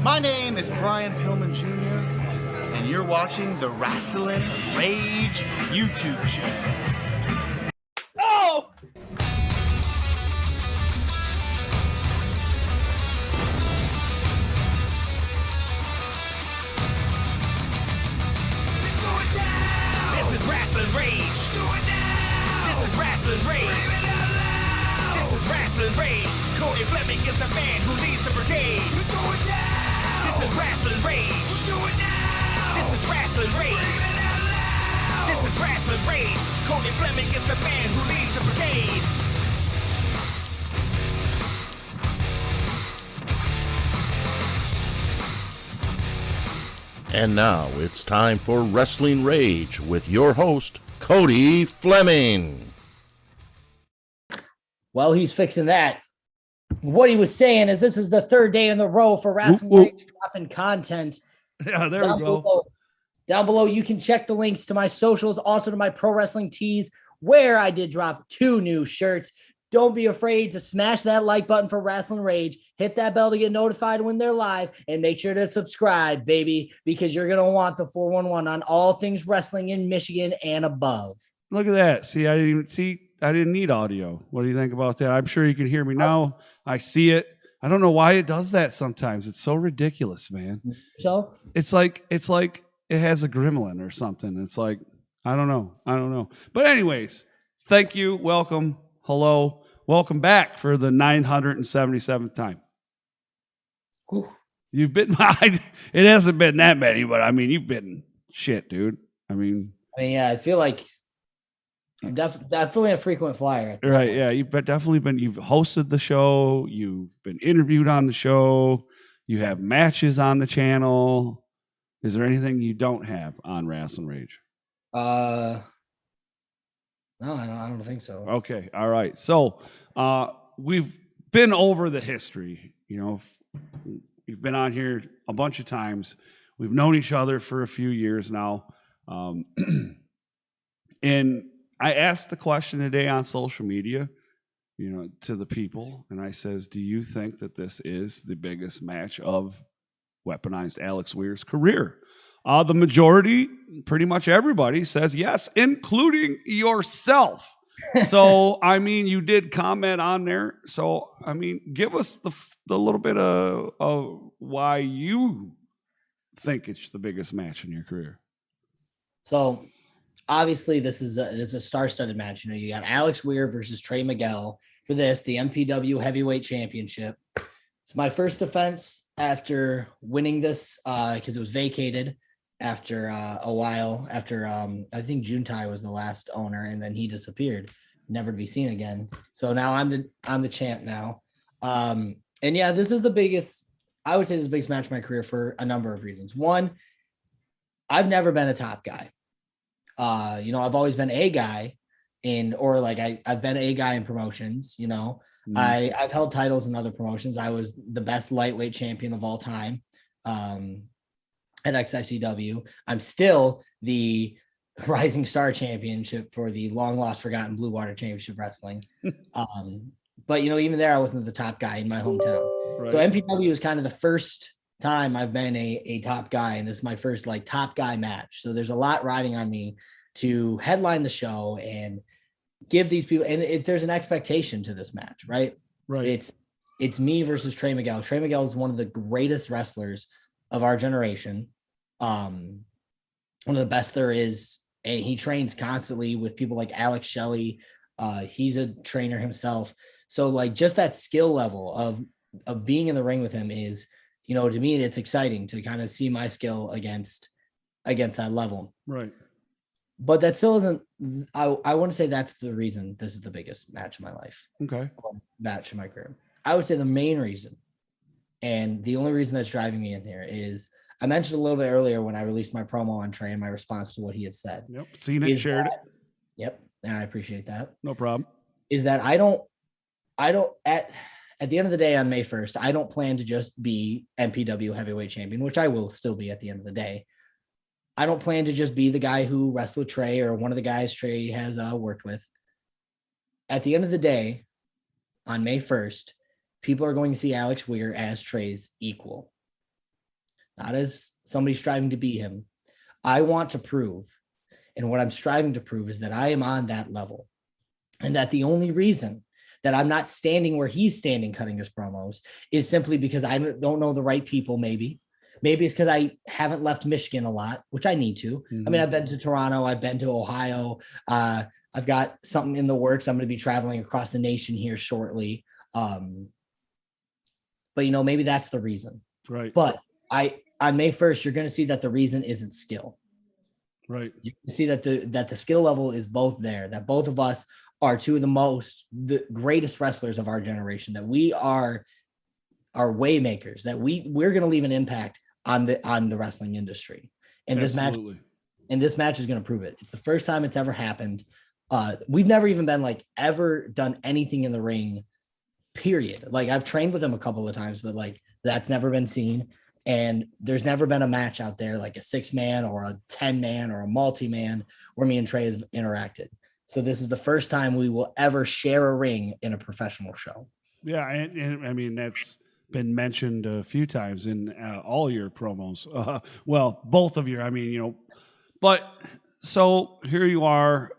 My name is Brian Pillman Jr., and you're watching the Rasslin Rage YouTube show. Oh! Let's go it down! This is Rasslin Rage! Do it now! This is Rasslin Rage! Scream it out loud! This is Rasslin Rage! Cody Fleming is the man who leads the brigade! Let's go it down! This is Rasslin Rage! Do it now! This is Rasslin Rage! Scream it out loud! This is Rasslin Rage! Cody Fleming is the man who leads the brigade! And now it's time for Wrestling Rage with your host, Cody Fleming. While he's fixing that, what he was saying is this is the third day in the row for Wrestling Rage dropping content. Yeah, there we go. Down below, you can check the links to my socials, also to my pro wrestling tees, where I did drop 2 new shirts. Don't be afraid to smash that like button for Rasslin Rage. Hit that bell to get notified when they're live, and make sure to subscribe, baby, because you're going to want the 411 on all things wrestling in Michigan and above. Look at that. See, I didn't need audio. What do you think about that? I'm sure you can hear me now. I see it. I don't know why it does that sometimes. It's so ridiculous, man. Yourself? It's like it has a gremlin or something. It's like, I don't know. But anyways, thank you. Welcome. Hello. Welcome back for the 977th time. Whew. You've been, it hasn't been that many, but I mean, you've been shit, dude. I mean, yeah, I feel like I'm definitely a frequent flyer. At this right. point. Yeah. You've hosted the show. You've been interviewed on the show. You have matches on the channel. Is there anything you don't have on Rasslin Rage? No, I don't think so. Okay. All right. So we've been over the history. You know, we've been on here a bunch of times. We've known each other for a few years now. And I asked the question today on social media, you know, to the people. And I says, do you think that this is the biggest match of Weaponized Alex Weir's career? The majority, pretty much everybody, says yes, including yourself. So, I mean, you did comment on there. So, I mean, give us the little bit of why you think it's the biggest match in your career. So, obviously, this is a star-studded match. You know, you got Alex Weir versus Trey Miguel for this, the MPW Heavyweight Championship. It's my first defense after winning this because it was vacated after a while. After I think Juntai was the last owner, and then he disappeared, never to be seen again. So now I'm the champ now. And yeah, this is the biggest. I would say this is the biggest match of my career for a number of reasons. One, I've never been a top guy. You know, I've always been a guy I've been a guy in promotions, you know. I've held titles in other promotions. I was the best lightweight champion of all time at XICW. I'm still the Rising Star Championship for the long lost forgotten Blue Water Championship Wrestling. But, you know, even there, I wasn't the top guy in my hometown. Right. So MPW was kind of the first time I've been a top guy, and this is my first like top guy match. So there's a lot riding on me to headline the show and give these people, and there's an expectation to this match, right? Right. It's me versus Trey Miguel. Trey Miguel is one of the greatest wrestlers of our generation. One of the best there is, and he trains constantly with people like Alex Shelley. He's a trainer himself. So like just that skill level of being in the ring with him is, you know, to me, it's exciting to kind of see my skill against that level. Right. But that still isn't, I wouldn't say that's the reason this is the biggest match of my life. Okay. Match of my career. I would say the main reason, and the only reason that's driving me in here, is I mentioned a little bit earlier when I released my promo on Trey and my response to what he had said. Yep. Seen it, shared it. Yep. And I appreciate that. No problem. Is that I don't at the end of the day on May 1st, I don't plan to just be MPW heavyweight champion, which I will still be at the end of the day. I don't plan to just be the guy who wrestled with Trey or one of the guys Trey has worked with. At the end of the day, on May 1st, people are going to see Alex Weir as Trey's equal. not as somebody striving to be him. I want to prove, and what I'm striving to prove is that I am on that level. And that the only reason that I'm not standing where he's standing cutting his promos is simply because I don't know the right people, maybe. Maybe it's because I haven't left Michigan a lot, which I need to. I mean, I've been to Toronto, I've been to Ohio. I've got something in the works. I'm going to be traveling across the nation here shortly. But, maybe that's the reason. Right. But on May 1st, you're going to see that the reason isn't skill. Right. You can see that the skill level is both there, that both of us are two of the greatest wrestlers of our generation, that we are way makers, that we're going to leave an impact on the wrestling industry. And Absolutely. this match is going to prove it. It's the first time it's ever happened. We've never even been ever done anything in the ring, period. I've trained with him a couple of times, but that's never been seen. And there's never been a match out there like a 6-man or a 10-man or a multi-man where me and Trey have interacted. So this is the first time we will ever share a ring in a professional show. Yeah, and I mean, that's been mentioned a few times in all your promos. Well, both of your, I mean, but so here you are.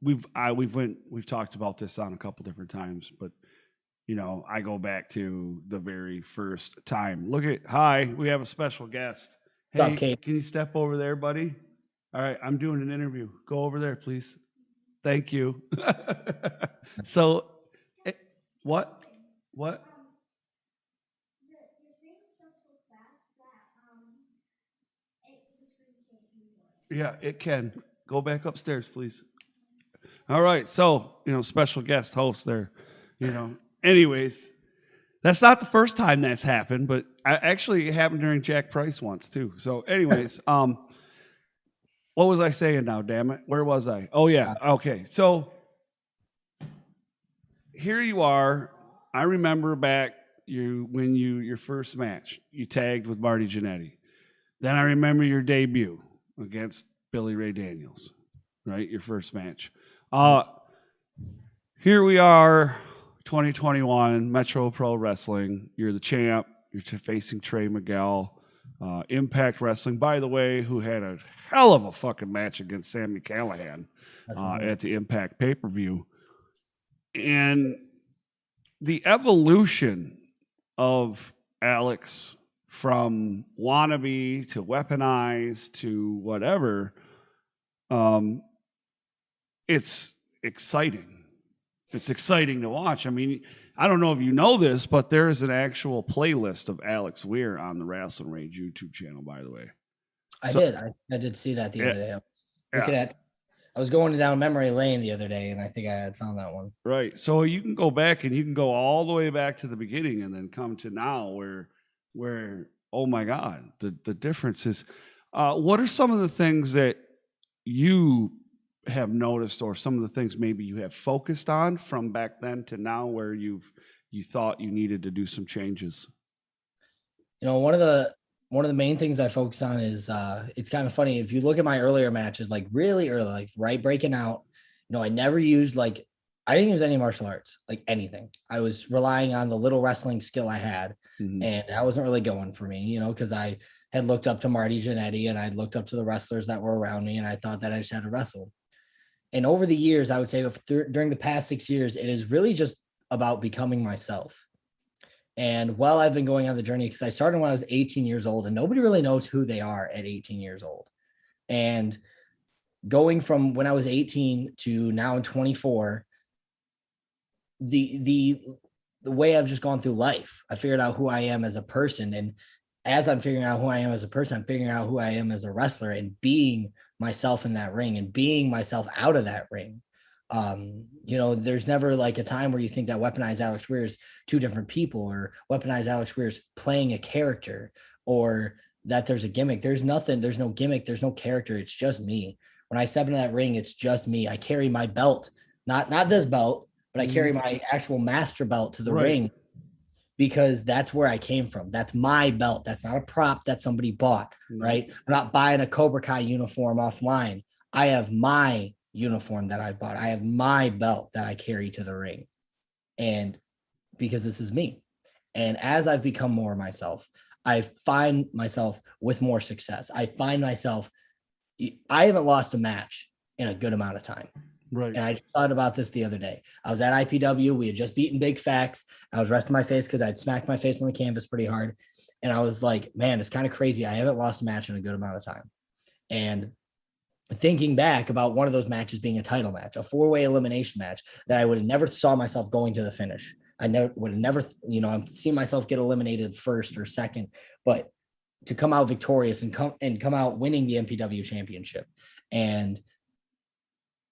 We've talked about this on a couple different times, but I go back to the very first time. Hi, we have a special guest. Hey, What's up, Kate? Can you step over there, buddy? All right, I'm doing an interview. Go over there, please. Thank you. So, what? Yeah, it can. Go back upstairs, please. All right, so, special guest host there, Anyways, that's not the first time that's happened, but actually it happened during Jack Price once too. So anyways, what was I saying now, damn it? Where was I? Oh yeah. Okay. So here you are. I remember back your first match, you tagged with Marty Jannetty. Then I remember your debut against Billy Ray Daniels, right? Your first match. Here we are, 2021, Metro Pro Wrestling. You're the champ. You're facing Trey Miguel. Impact Wrestling, by the way, who had a hell of a fucking match against Sami Calihan at the Impact pay-per-view. And the evolution of Alex from wannabe to weaponized to whatever, it's exciting. It's exciting to watch. I mean, I don't know if you know this, but there is an actual playlist of Alex Weir on the Rasslin Rage YouTube channel, by the way. I did see that the other day. I was going down memory lane the other day, and I think I had found that one. Right. So you can go back and you can go all the way back to the beginning and then come to now where oh my God, the difference is, what are some of the things that you have noticed, or some of the things maybe you have focused on from back then to now where you thought you needed to do some changes? One of the main things I focus on is it's kind of funny. If you look at my earlier matches, really early, right breaking out, I never used I didn't use any martial arts, anything. I was relying on the little wrestling skill I had, and that wasn't really going for me, because I had looked up to Marty Jannetty and I'd looked up to the wrestlers that were around me, and I thought that I just had to wrestle. And over the years, I would say during the past 6 years, it is really just about becoming myself. And while I've been going on the journey, because I started when I was 18 years old, and nobody really knows who they are at 18 years old. And going from when I was 18 to now in 24, the way I've just gone through life, I figured out who I am as a person. And as I'm figuring out who I am as a person, I'm figuring out who I am as a wrestler and being myself in that ring and being myself out of that ring. There's never a time where you think that Weaponized Alex Weir is two different people, or Weaponized Alex Weir is playing a character, or that there's a gimmick. There's nothing. There's no gimmick. There's no character. It's just me. When I step into that ring, it's just me. I carry my belt, not this belt, but I carry my actual master belt to the ring, because that's where I came from. That's my belt. That's not a prop that somebody bought, right? I'm not buying a Cobra Kai uniform offline. I have my uniform that I bought. I have my belt that I carry to the ring. And because this is me. And as I've become more myself, I find myself with more success. I haven't lost a match in a good amount of time. Right. And I thought about this the other day. I was at IPW. We had just beaten Big Facts. I was resting my face because I'd smacked my face on the canvas pretty hard. And I was like, man, it's kind of crazy. I haven't lost a match in a good amount of time. And thinking back about one of those matches being a title match, a 4-way elimination match that I would have never saw myself going to the finish. I would have never, I'm seeing myself get eliminated first or second, but to come out victorious and come out winning the MPW championship, and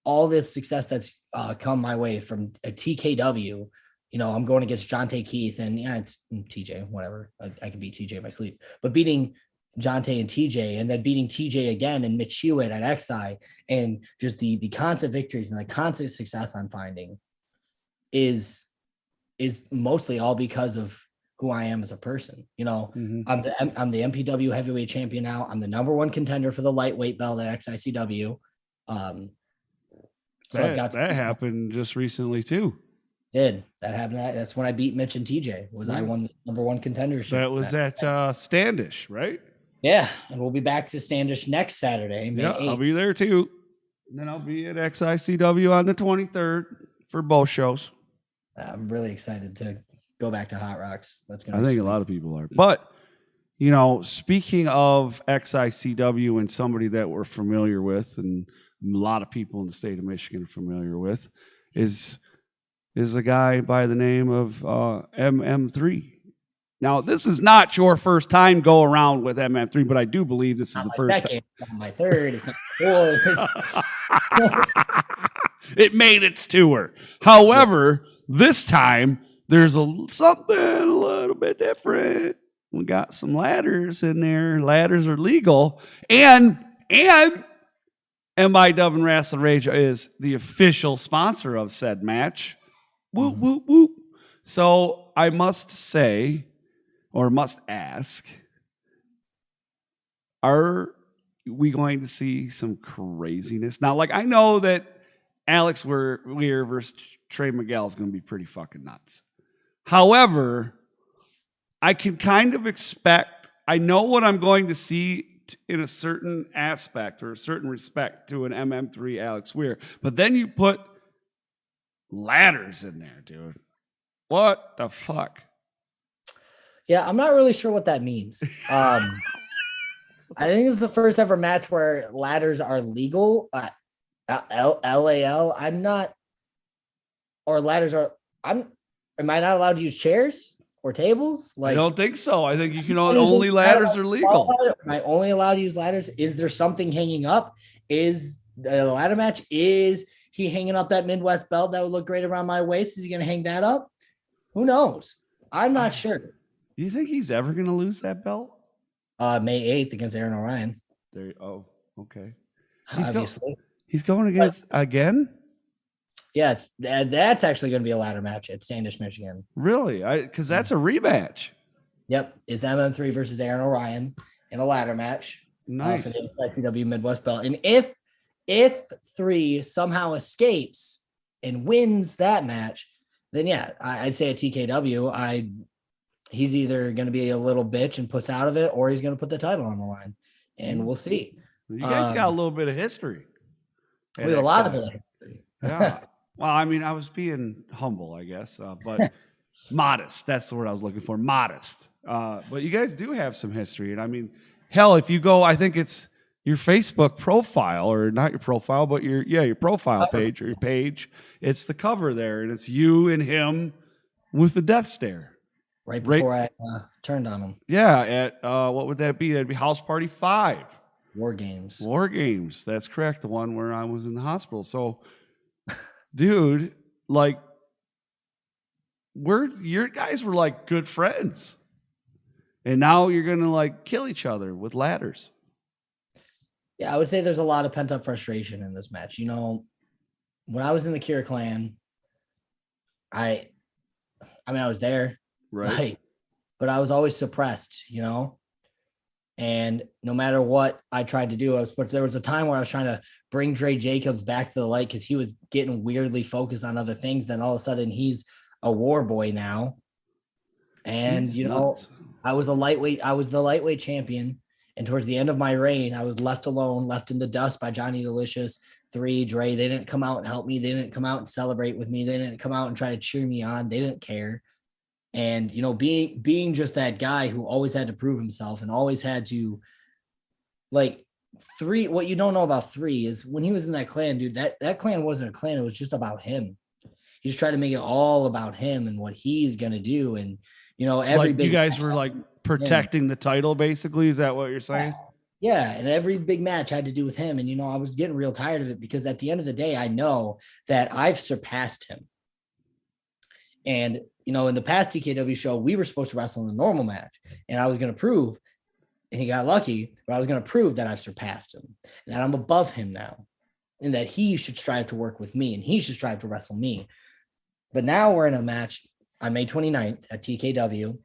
all this success that's come my way from a TKW. I'm going against Jonte Keith, and it's TJ, whatever. I can beat TJ in my sleep, but beating Jonte and TJ, and then beating TJ again and Mitch Hewitt at XI, and just the constant victories and the constant success I'm finding is mostly all because of who I am as a person. I'm the MPW heavyweight champion now. I'm the number one contender for the lightweight belt at XICW. So that happened just recently too. That happened. That's when I beat Mitch and TJ. I won the number one contendership. That was at Standish, right? Yeah, and we'll be back to Standish next Saturday. May 8th. I'll be there too. And then I'll be at XICW on the 23rd for both shows. I'm really excited to go back to Hot Rocks. I think a lot of people are. But, speaking of XICW and somebody that we're familiar with, and a lot of people in the state of Michigan are familiar with, is a guy by the name of MM3. Now, this is not your first time go around with MM3, but I do believe this is the first time. Not my third. It's not my fourth. It made its tour. However, this time there's something a little bit different. We got some ladders in there. Ladders are legal. And MIW and Rasslin Rage is the official sponsor of said match. Whoop, whoop, whoop. So I must say, or must ask, are we going to see some craziness? Now, I know that Alex Weir versus Trey Miguel is going to be pretty fucking nuts. However, I can kind of expect, I know what I'm going to see in a certain aspect or a certain respect to an MM3 Alex Weir, but then you put ladders in there, dude. What the fuck? Yeah, I'm not really sure what that means. I think this is the first ever match where ladders are legal. LAL. I'm not, or ladders are. Am I not allowed to use chairs or tables? I don't think so. I think you can only ladders are legal. Am I only allowed to use ladders? Is there something hanging up? Is the ladder match? Is he hanging up that Midwest belt that would look great around my waist? Is he going to hang that up? Who knows? I'm not sure. Do you think he's ever going to lose that belt? May 8th against Aaron Orion. Okay. He's going against again? Yeah, that's actually going to be a ladder match at Standish, Michigan. Really? Because that's a rematch. Yep. It's MM3 versus Aaron Orion in a ladder match. Nice. For the XCW Midwest belt. And if 3 somehow escapes and wins that match, then yeah, I'd say at TKW, he's either going to be a little bitch and puss out of it, or he's going to put the title on the line, and we'll see. You guys got a little bit of history. We have a lot of history. Yeah. Well, I mean, I was being humble, I guess, but modest. That's the word I was looking for. Modest. But you guys do have some history, and I mean, hell, if you go, I think it's your Facebook profile, or not your profile, but your profile page or your page. It's the cover there, and it's you and him with the death stare. Right before I turned on him. Yeah, at what would that be? That'd be House Party 5. War Games. That's correct. The one where I was in the hospital. So, dude, your guys were like good friends, and now you're gonna kill each other with ladders. Yeah, I would say there's a lot of pent up frustration in this match. When I was in the Cure Clan, I was there. Right. But I was always suppressed, and no matter what I tried to do, there was a time where I was trying to bring Dre Jacobs back to the light because he was getting weirdly focused on other things. Then all of a sudden he's a war boy now. And, I was the lightweight champion. And towards the end of my reign, I was left alone, left in the dust by Johnny Delicious, 3, Dre. They didn't come out and help me. They didn't come out and celebrate with me. They didn't come out and try to cheer me on. They didn't care. And, being just that guy who always had to prove himself and always had to, like, 3, what you don't know about 3 is when he was in that clan, dude, that clan wasn't a clan. It was just about him. He just tried to make it all about him and what he's going to do. And, every like you guys were like protecting the title, basically. Is that what you're saying? Yeah. And every big match had to do with him. And, I was getting real tired of it because at the end of the day, I know that I've surpassed him. And, in the past TKW show, we were supposed to wrestle in a normal match. And I was going to prove, and he got lucky, but I was going to prove that I've surpassed him and that I'm above him now and that he should strive to work with me and he should strive to wrestle me. But now we're in a match on May 29th at TKW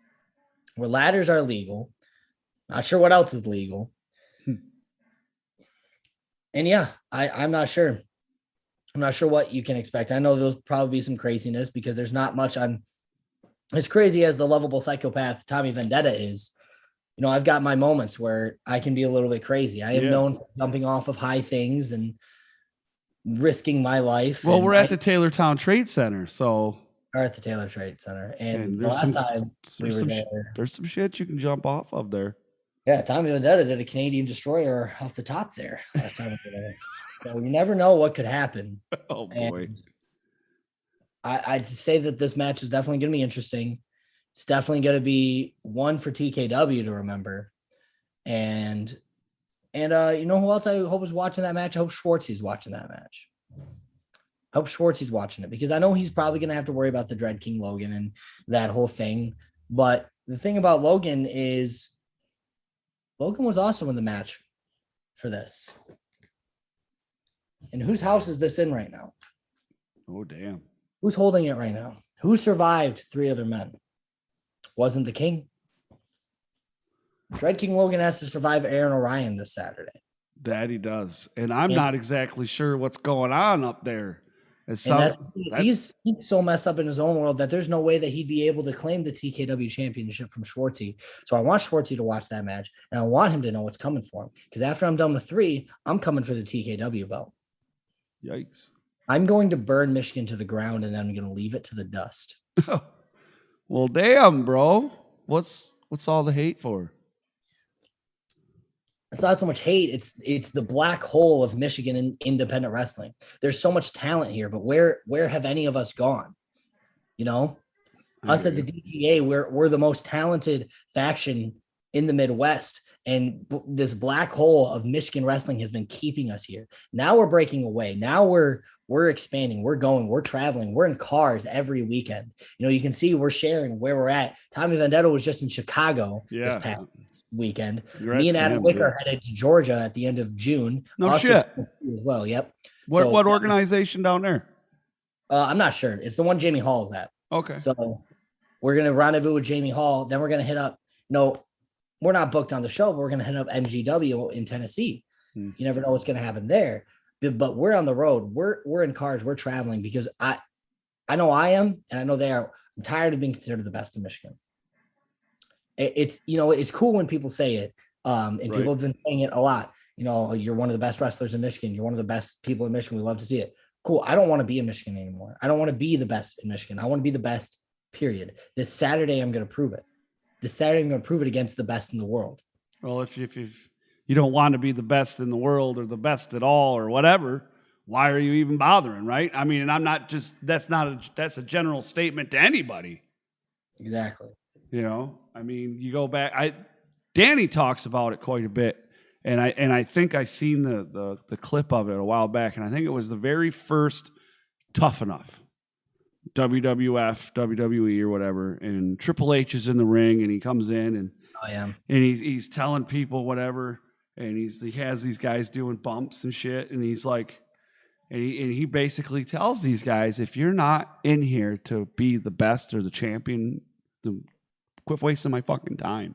where ladders are legal. Not sure what else is legal. And yeah, I'm not sure. I'm not sure what you can expect. I know there'll probably be some craziness because there's not much on as crazy as the lovable psychopath Tommy Vendetta is. I've got my moments where I can be a little bit crazy. I am known for jumping off of high things and risking my life. Well, we're at the Taylortown Trade Center, so we're at the Taylor Trade Center, and the there's last time we were there, there's some shit you can jump off of there. Yeah, Tommy Vendetta did a Canadian destroyer off the top there last time we were there. So you never know what could happen. Oh boy! And I'd say that this match is definitely going to be interesting. It's definitely going to be one for TKW to remember. And who else I hope is watching that match? I hope Schwartzy's watching that match. I hope Schwartzy's watching it because I know he's probably going to have to worry about the Dread King Logan and that whole thing. But the thing about Logan is Logan was also in the match for this. And whose house is this in right now? Oh, damn. Who's holding it right now? Who survived 3 other men? Wasn't the King? Dread King Logan has to survive Aaron Orion this Saturday. That he does. And I'm not exactly sure what's going on up there. He's so messed up in his own world that there's no way that he'd be able to claim the TKW championship from Schwartzy. So I want Schwartzy to watch that match, and I want him to know what's coming for him. Because after I'm done with 3, I'm coming for the TKW belt. Yikes. I'm going to burn Michigan to the ground, and then I'm going to leave it to the dust. Well, damn, bro. What's all the hate for? It's not so much hate. It's the black hole of Michigan in independent wrestling. There's so much talent here, but where have any of us gone? Us at the DGA, we're the most talented faction in the Midwest. And this black hole of Michigan wrestling has been keeping us here. Now we're breaking away. Now we're expanding. We're traveling. We're in cars every weekend. You can see we're sharing where we're at. Tommy Vendetta was just in Chicago this past weekend. Me and Adam Wick are headed to Georgia at the end of June. No shit. As well. Yep. What organization down there? I'm not sure. It's the one Jamie Hall is at. Okay. So we're going to rendezvous with Jamie Hall. Then we're going to hit up, we're not booked on the show, but we're going to hit up MGW in Tennessee. You never know what's going to happen there, but we're on the road. We're in cars. We're traveling because I know I am, and I know they are. I'm tired of being considered the best in Michigan. It's cool when people say it. And people have been saying it a lot. You're one of the best wrestlers in Michigan. You're one of the best people in Michigan. We love to see it. Cool. I don't want to be in Michigan anymore. I don't want to be the best in Michigan. I want to be the best, period. This Saturday, I'm going to prove it. This Saturday, I'm going to prove it against the best in the world. Well, if you don't want to be the best in the world or the best at all or whatever, why are you even bothering, right? I mean, and I'm not just, that's a general statement to anybody. Exactly. I mean, you go back, Danny talks about it quite a bit. And I think I seen the clip of it a while back. And I think it was the very first Tough Enough. WWF, WWE or whatever, and Triple H is in the ring, and he comes in and and he's telling people whatever, and he has these guys doing bumps and shit, and he's like, and he basically tells these guys, if you're not in here to be the best or the champion, then quit wasting my fucking time,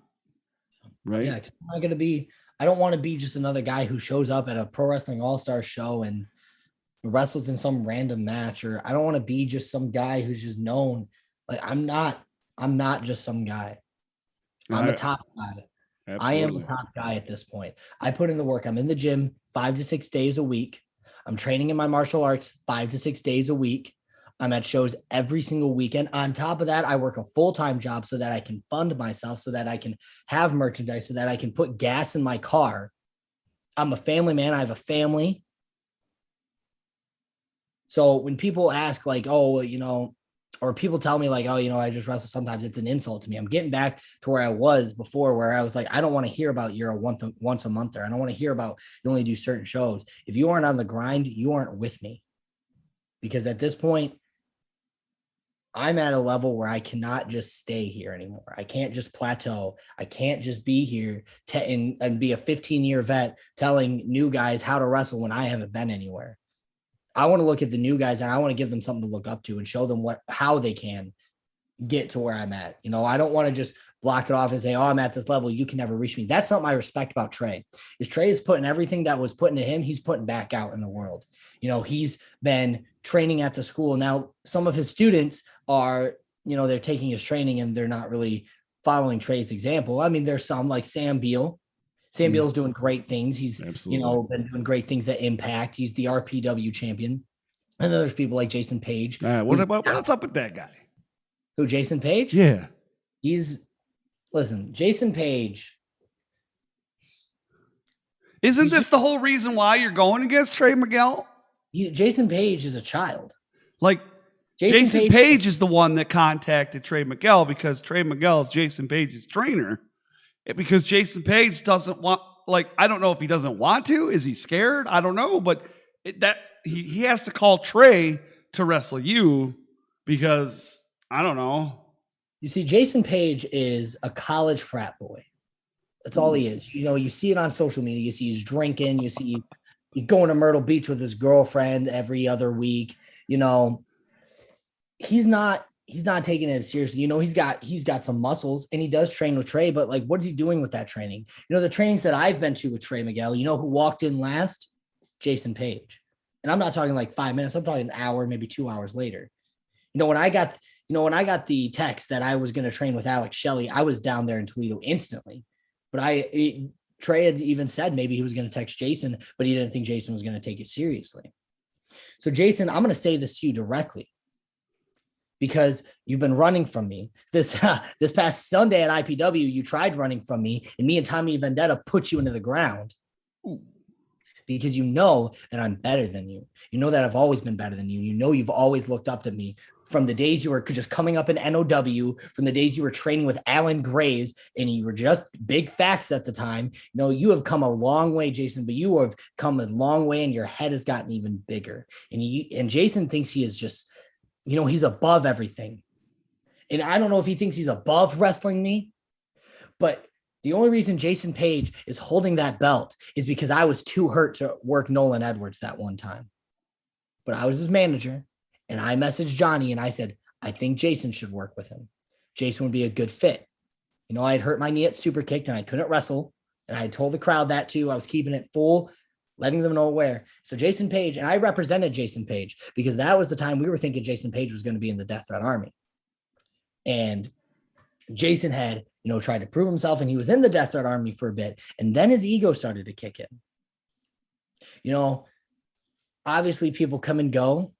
right? Yeah, I'm not gonna be. I don't want to be just another guy who shows up at a Pro Wrestling All-Star show and wrestles in some random match, or I don't want to be just some guy who's just known. Like I'm not just some guy. I'm the top guy. Absolutely. I am the top guy at this point. I put in the work. I'm in the gym 5 to 6 days a week. I'm training in my martial arts 5 to 6 days a week. I'm at shows every single weekend. On top of that, I work a full-time job so that I can fund myself, so that I can have merchandise, so that I can put gas in my car. I'm a family man. I have a family. So when people ask like, oh, or people tell me like, oh, I just wrestle, sometimes it's an insult to me. I'm getting back to where I was before, where I was like, I don't want to hear about you're a once a monther. I don't want to hear about you only do certain shows. If you aren't on the grind, you aren't with me. Because at this point, I'm at a level where I cannot just stay here anymore. I can't just plateau. I can't just be here and be a 15-year vet telling new guys how to wrestle when I haven't been anywhere. I want to look at the new guys and I want to give them something to look up to and show them how they can get to where I'm at. I don't want to just block it off and say, oh, I'm at this level. You can never reach me. That's something I respect about Trey. Is Trey is putting everything that was put into him, he's putting back out in the world. He's been training at the school. Now, some of his students are, they're taking his training and they're not really following Trey's example. I mean, there's some like Sam Beal. Sam Beal's doing great things. He's, been doing great things at Impact. He's the RPW champion. And then there's people like Jason Page. What's up with that guy? Who, Jason Page? Yeah. Listen, Jason Page. Isn't this the whole reason why you're going against Trey Miguel? Jason Page is a child. Like, Jason Page is the one that contacted Trey Miguel because Trey Miguel is Jason Page's trainer. Because Jason Page doesn't want, I don't know if he doesn't want to. Is he scared? I don't know. But he has to call Trey to wrestle you because, I don't know. You see, Jason Page is a college frat boy. That's all he is. You see it on social media. You see he's drinking. You see he's going to Myrtle Beach with his girlfriend every other week. He's not taking it seriously. He's got some muscles and he does train with Trey, but what is he doing with that training? The trainings that I've been to with Trey Miguel, who walked in last? Jason Page. And I'm not talking 5 minutes. I'm talking an hour, maybe 2 hours later. When I got the text that I was going to train with Alex Shelley, I was down there in Toledo instantly. But Trey had even said maybe he was going to text Jason, but he didn't think Jason was going to take it seriously. So Jason, I'm going to say this to you directly, because you've been running from me. This past Sunday at IPW, you tried running from me, and me and Tommy Vendetta put you into the ground. Because you know that I'm better than you. You know that I've always been better than you. You've always looked up to me from the days you were just coming up in NOW, from the days you were training with Alan Graves, and you were just big facts at the time. You have come a long way, Jason, but you have come a long way, and your head has gotten even bigger. And Jason thinks he is just, he's above everything. And I don't know if he thinks he's above wrestling me, but the only reason Jason Page is holding that belt is because I was too hurt to work Nolan Edwards that one time. But I was his manager, and I messaged Johnny, and I said, I think Jason should work with him. Jason would be a good fit. I had hurt my knee at Super Kicked, and I couldn't wrestle. And I told the crowd that too. I was keeping it full, letting them know where. So Jason Page, and I represented Jason Page because that was the time we were thinking Jason Page was going to be in the Death Threat Army. And Jason had, tried to prove himself, and he was in the Death Threat Army for a bit. And then his ego started to kick in. Obviously people come and go.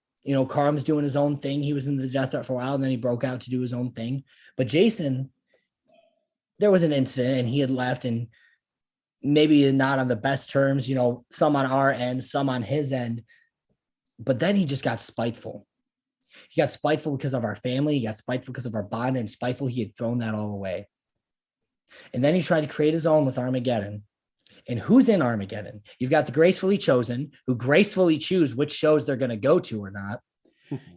Carm's doing his own thing. He was in the Death Threat for a while, and then he broke out to do his own thing. But Jason, there was an incident, and he had left, and maybe not on the best terms, some on our end, some on his end. But then he just got spiteful. He got spiteful because of our family. He got spiteful because of our bond, and spiteful he had thrown that all away. And then he tried to create his own with Armageddon. And who's in Armageddon? You've got the Gracefully Chosen, who gracefully choose which shows they're going to go to or not.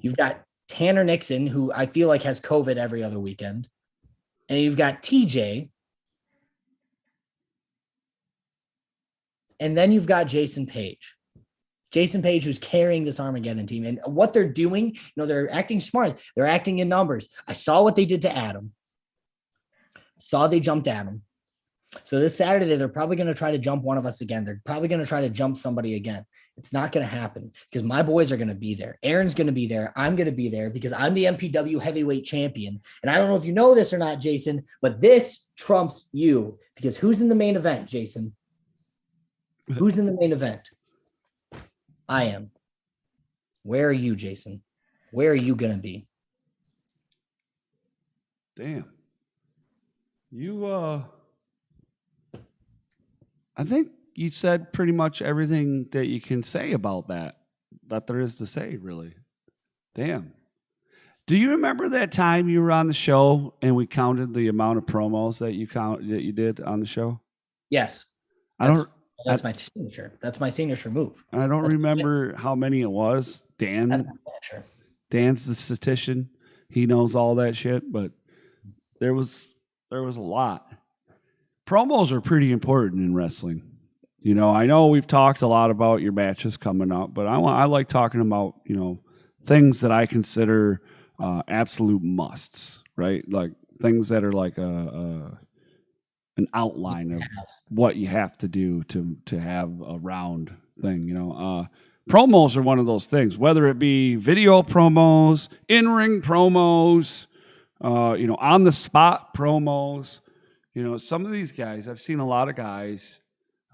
You've got Tanner Nixon, who I feel like has COVID every other weekend. And you've got TJ. And then you've got Jason Page. Jason Page, who's carrying this Armageddon team. And what they're doing, they're acting smart. They're acting in numbers. I saw what they did to Adam. Saw they jumped Adam. So this Saturday, they're probably going to try to jump one of us again. They're probably going to try to jump somebody again. It's not going to happen because my boys are going to be there. Aaron's going to be there. I'm going to be there because I'm the MPW heavyweight champion. And I don't know if you know this or not, Jason, but this trumps you because who's in the main event, Jason? Who's in the main event? I am. Where are you, Jason? Where are you going to be? Damn. I think you said pretty much everything that you can say about that there is to say, really. Damn. Do you remember that time you were on the show and we counted the amount of promos that you did on the show? Yes. That's my signature. That's my signature move. I don't remember how many it was. That's my signature. Dan's the statistician. He knows all that shit, but there was a lot. Promos are pretty important in wrestling. You know, I know we've talked a lot about your matches coming up, but I like talking about, you know, things that I consider absolute musts, right? Like things that are like an outline of what you have to do to have a round thing, you know. Promos are one of those things, whether it be video promos, in-ring promos, you know, on the spot promos. You know, some of these guys, I've seen a lot of guys.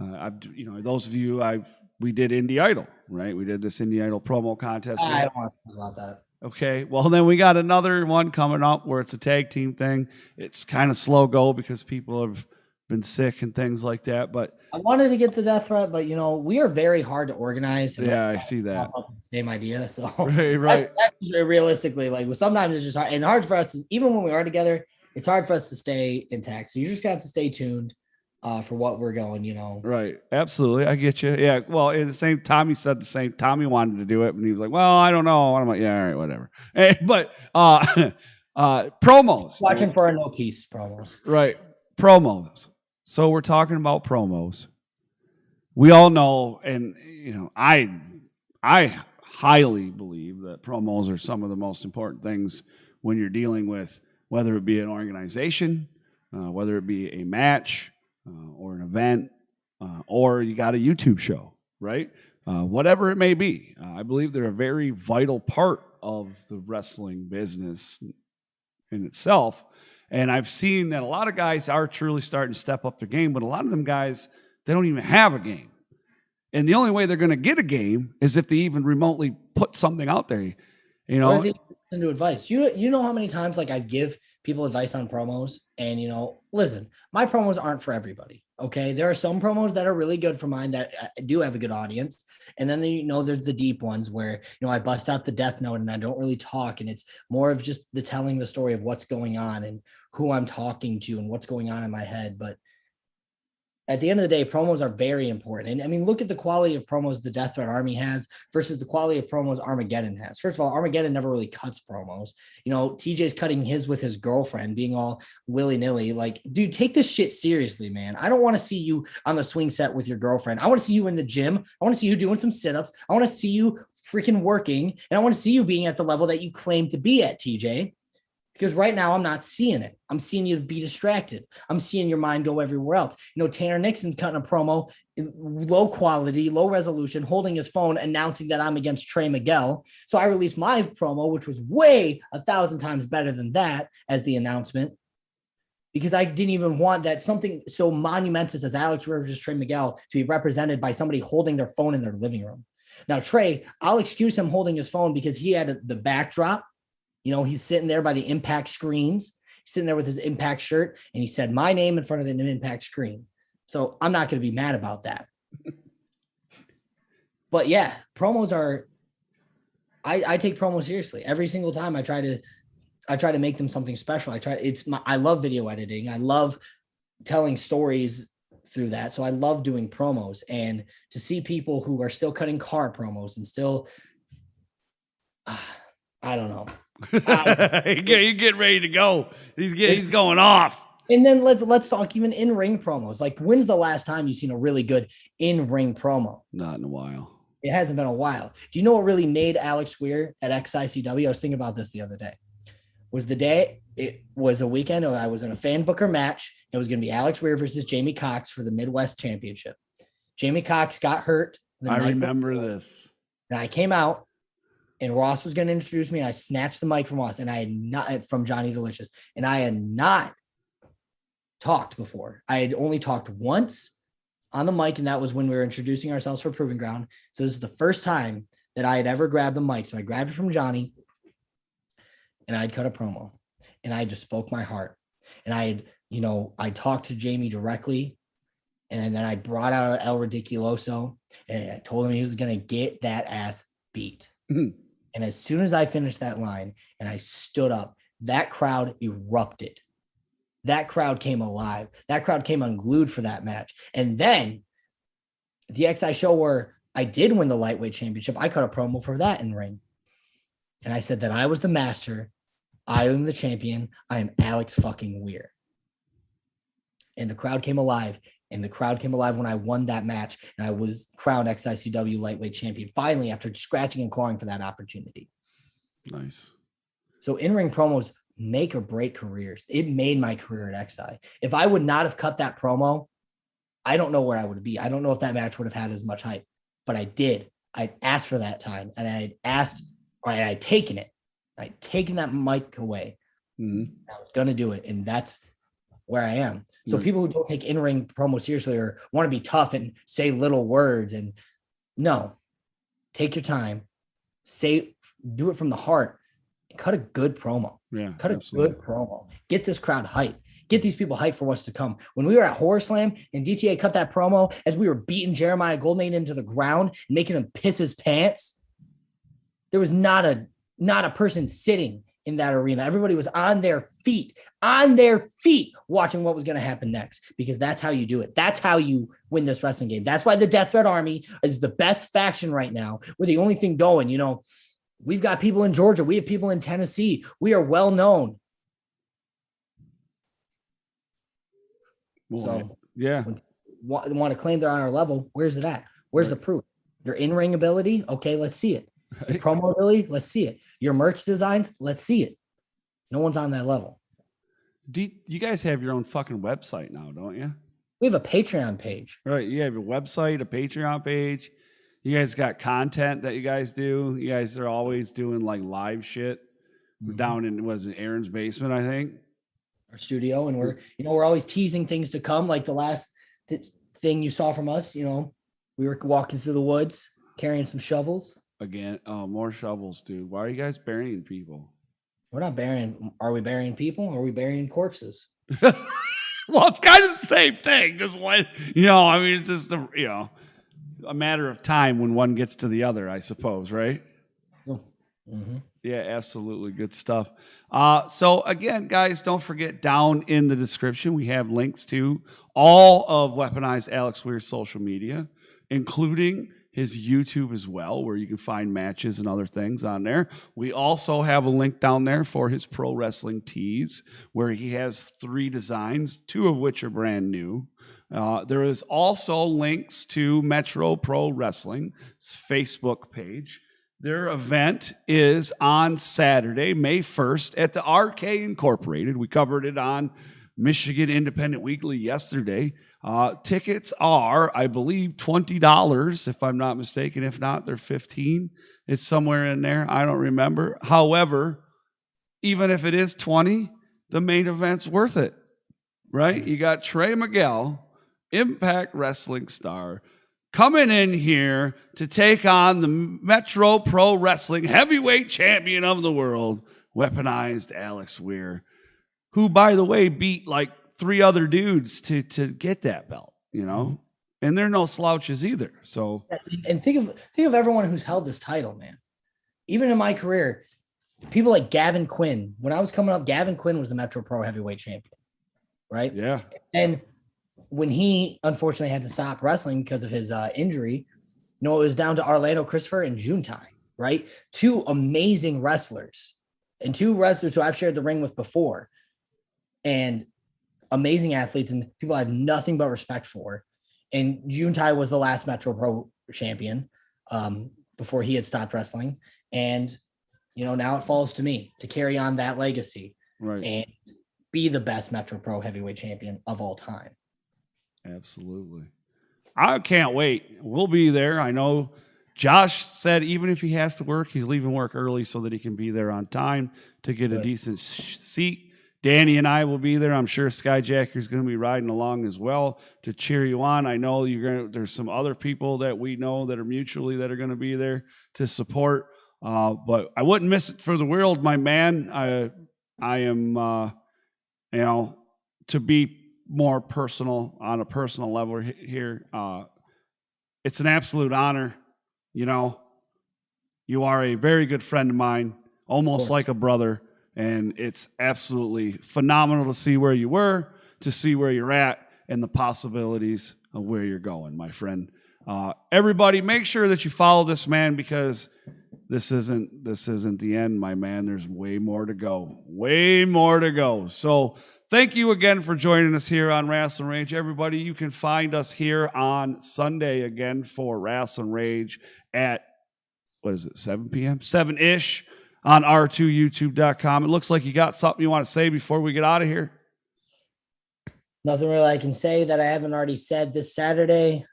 You know, those of you, we did Indie Idol, right? We did this Indie Idol promo contest. I don't want to talk about that. Okay, well then we got another one coming up where it's a tag team thing. It's kind of slow go because people have been sick and things like that. But I wanted to get the death threat, but you know, we are very hard to organize. Yeah, I see that. Same idea. So right. That's realistically, like sometimes it's just hard and hard for us. Even when we are together, it's hard for us to stay intact. So you just have to stay tuned for what we're going, you know. Right. Absolutely. I get you. Yeah. Well, at the same Tommy said the same. Tommy wanted to do it, and he was like, well, I don't know. And I'm like, yeah, all right, whatever. But promos. Watching for our no peace promos. Right. Promos. So we're talking about promos. We all know, and you know, I highly believe that promos are some of the most important things when you're dealing with whether it be an organization, whether it be a match or an event, or you got a YouTube show, right? Whatever it may be. I believe they're a very vital part of the wrestling business in itself. And I've seen that a lot of guys are truly starting to step up their game, but a lot of them guys, they don't even have a game. And the only way they're going to get a game is if they even remotely put something out there. You know, listen to advice. You know how many times like I give people advice on promos, and you know, listen, my promos aren't for everybody. Okay, there are some promos that are really good for mine that do have a good audience, and then you know there's the deep ones where you know I bust out the death note and I don't really talk, and it's more of just the telling the story of what's going on and who I'm talking to and what's going on in my head. But at the end of the day, promos are very important. And I mean, look at the quality of promos the Death Threat Army has versus the quality of promos Armageddon has. First of all, Armageddon never really cuts promos. You know, TJ's cutting his with his girlfriend, being all willy-nilly. Like, dude, take this shit seriously, man. I don't want to see you on the swing set with your girlfriend. I want to see you in the gym. I want to see you doing some sit-ups. I want to see you freaking working. And I want to see you being at the level that you claim to be at, TJ. Because right now I'm not seeing it. I'm seeing you be distracted. I'm seeing your mind go everywhere else. You know, Tanner Nixon's cutting a promo, low quality, low resolution, holding his phone, announcing that I'm against Trey Miguel. So I released my promo, which was way 1,000 times better than that as the announcement, because I didn't even want that something so monumentous as Alex Weir versus Trey Miguel to be represented by somebody holding their phone in their living room. Now, Trey, I'll excuse him holding his phone because he had the backdrop. You know, he's sitting there by the Impact screens, he's sitting there with his Impact shirt, and he said my name in front of an Impact screen. So I'm not going to be mad about that. But yeah, promos are, I take promos seriously. Every single time I try to make them something special. I love video editing. I love telling stories through that. So I love doing promos, and to see people who are still cutting car promos and still, I don't know. You get ready to go. He's going off. And then let's talk even in-ring promos. Like, when's the last time you've seen a really good in-ring promo? Not in a while. It hasn't been a while. Do you know what really made Alex Weir at XICW? I was thinking about this the other day. Was the day, it was a weekend, and I was in a fan booker match, It was going to be Alex Weir versus Jamie Cox for the Midwest Championship. Jamie Cox got hurt. I remember this. And I came out, and Ross was going to introduce me. And I snatched the mic from Ross, and I had not from Johnny Delicious, and I had not talked before. I had only talked once on the mic, and that was when we were introducing ourselves for Proving Ground. So this is the first time that I had ever grabbed the mic. So I grabbed it from Johnny, and I'd cut a promo, and I just spoke my heart. And I talked to Jamie directly, and then I brought out El Ridiculoso, and I told him he was going to get that ass beat. Mhm. And as soon as I finished that line and I stood up, that crowd erupted. That crowd came alive. That crowd came unglued for that match. And then the XI show where I did win the lightweight championship, I cut a promo for that in the ring. And I said that I was the master. I am the champion. I am Alex fucking Weir. And the crowd came alive. And the crowd came alive when I won that match. And I was crowned XICW lightweight champion finally after scratching and clawing for that opportunity. Nice. So in-ring promos make or break careers. It made my career at XI. If I would not have cut that promo, I don't know where I would be. I don't know if that match would have had as much hype, but I did. I asked for that time, and I had taken it. I'd taken that mic away. Mm-hmm. I was going to do it, and that's where I am. So people who don't take in-ring promo seriously or want to be tough and say little words, and no, take your time, do it from the heart, cut a good promo. Yeah, cut absolutely. a good promo. Get this crowd hyped. Get these people hyped for what's to come. When we were at Horror Slam and DTA cut that promo as we were beating Jeremiah Goldman into the ground and making him piss his pants, there was not a person sitting in that arena. Everybody was on their feet, watching what was going to happen next, because that's how you do it. That's how you win this wrestling game. That's why the Death Threat Army is the best faction right now. We're the only thing going. We've got people in Georgia. We have people in Tennessee. We are well known. Well, So yeah. Want to claim they're on our level. Where's it at? Where's the proof? Your in-ring ability? Okay, let's see it. Your promo ability? Let's see it. Your merch designs? Let's see it. No one's on that level. You guys have your own fucking website now, don't you? We have a Patreon page. Right. You have a website, a Patreon page. You guys got content that you guys do. You guys are always doing like live shit. We're down in, was it Aaron's basement, I think? Our studio, and we're always teasing things to come. Like the last thing you saw from us, we were walking through the woods carrying some shovels. Again, more shovels, dude. Why are you guys burying people? We're not burying. Are we burying people? Or are we burying corpses? Well, it's kind of the same thing. Just one, it's just a matter of time when one gets to the other, I suppose, right? Mm-hmm. Yeah, absolutely. Good stuff. So again, guys, don't forget, down in the description, we have links to all of Weaponized Alex Weir's social media, including his YouTube as well, where you can find matches and other things on there. We also have a link down there for his pro wrestling tees, where he has 3 designs, 2 of which are brand new. There is also links to Metro Pro Wrestling's Facebook page. Their event is on Saturday, May 1st at the RK Incorporated. We covered it on Michigan Independent Weekly yesterday. Tickets are, I believe, $20, if I'm not mistaken. If not, they're $15. It's somewhere in there. I don't remember. However, even if it is $20, the main event's worth it, right? You got Trey Miguel, Impact Wrestling star, coming in here to take on the Metro Pro Wrestling heavyweight champion of the world, Weaponized Alex Weir, who, by the way, beat like 3 other dudes to get that belt, and they're no slouches either. So, and think of everyone who's held this title, man. Even in my career, people like Gavin Quinn. When I was coming up, Gavin Quinn was the Metro Pro heavyweight champion, right? yeah. And when he unfortunately had to stop wrestling because of his injury, it was down to Orlando Christopher and Juntai, right? 2 amazing wrestlers, and 2 wrestlers who I've shared the ring with before, and amazing athletes, and people I have nothing but respect for. And Juntai was the last Metro Pro champion before he had stopped wrestling. And, now it falls to me to carry on that legacy. Right. And be the best Metro Pro heavyweight champion of all time. Absolutely. I can't wait. We'll be there. I know Josh said even if he has to work, he's leaving work early so that he can be there on time to get a decent seat. Danny and I will be there. I'm sure Skyjacker's going to be riding along as well to cheer you on. I know there's some other people that we know that are mutually that are going to be there to support. But I wouldn't miss it for the world, my man. I am, to be more personal on a personal level here. It's an absolute honor. You are a very good friend of mine, almost like a brother. And it's absolutely phenomenal to see where you were, to see where you're at, and the possibilities of where you're going, my friend. Everybody, make sure that you follow this man because this isn't the end, my man. There's way more to go. Way more to go. So thank you again for joining us here on Rasslin Rage. Everybody, you can find us here on Sunday again for Rasslin Rage at, 7 p.m.? 7-ish. On r2youtube.com. It looks like you got something you want to say before we get out of here. Nothing really I can say that I haven't already said. This Saturday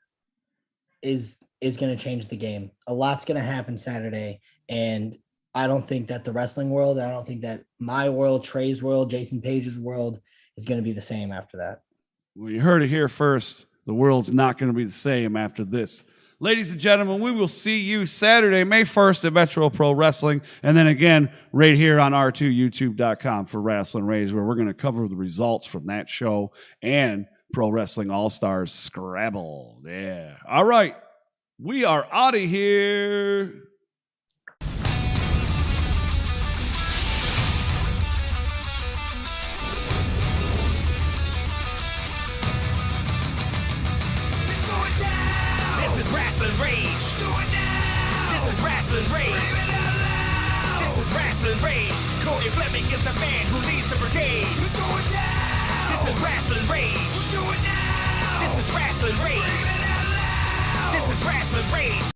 is going to change the game. A lot's going to happen Saturday, and I don't think that the wrestling world, I don't think that my world, Trey's world, Jason Page's world is going to be the same after that. Well, you heard it here first. The world's not going to be the same after this. Ladies and gentlemen, we will see you Saturday, May 1st at Metro Pro Wrestling. And then again, right here on r2youtube.com for Rasslin Rage, where we're going to cover the results from that show and Pro Wrestling All-Stars Scrabble. Yeah. All right. We are out of here. Rasslin Rage. Do it now. This is Rasslin Rage. This is Rasslin Rage. Cody Fleming is the man who leads the brigade. It's going down. This is Rasslin Rage. Do it now. This is Rasslin Rage. This is Rasslin Rage.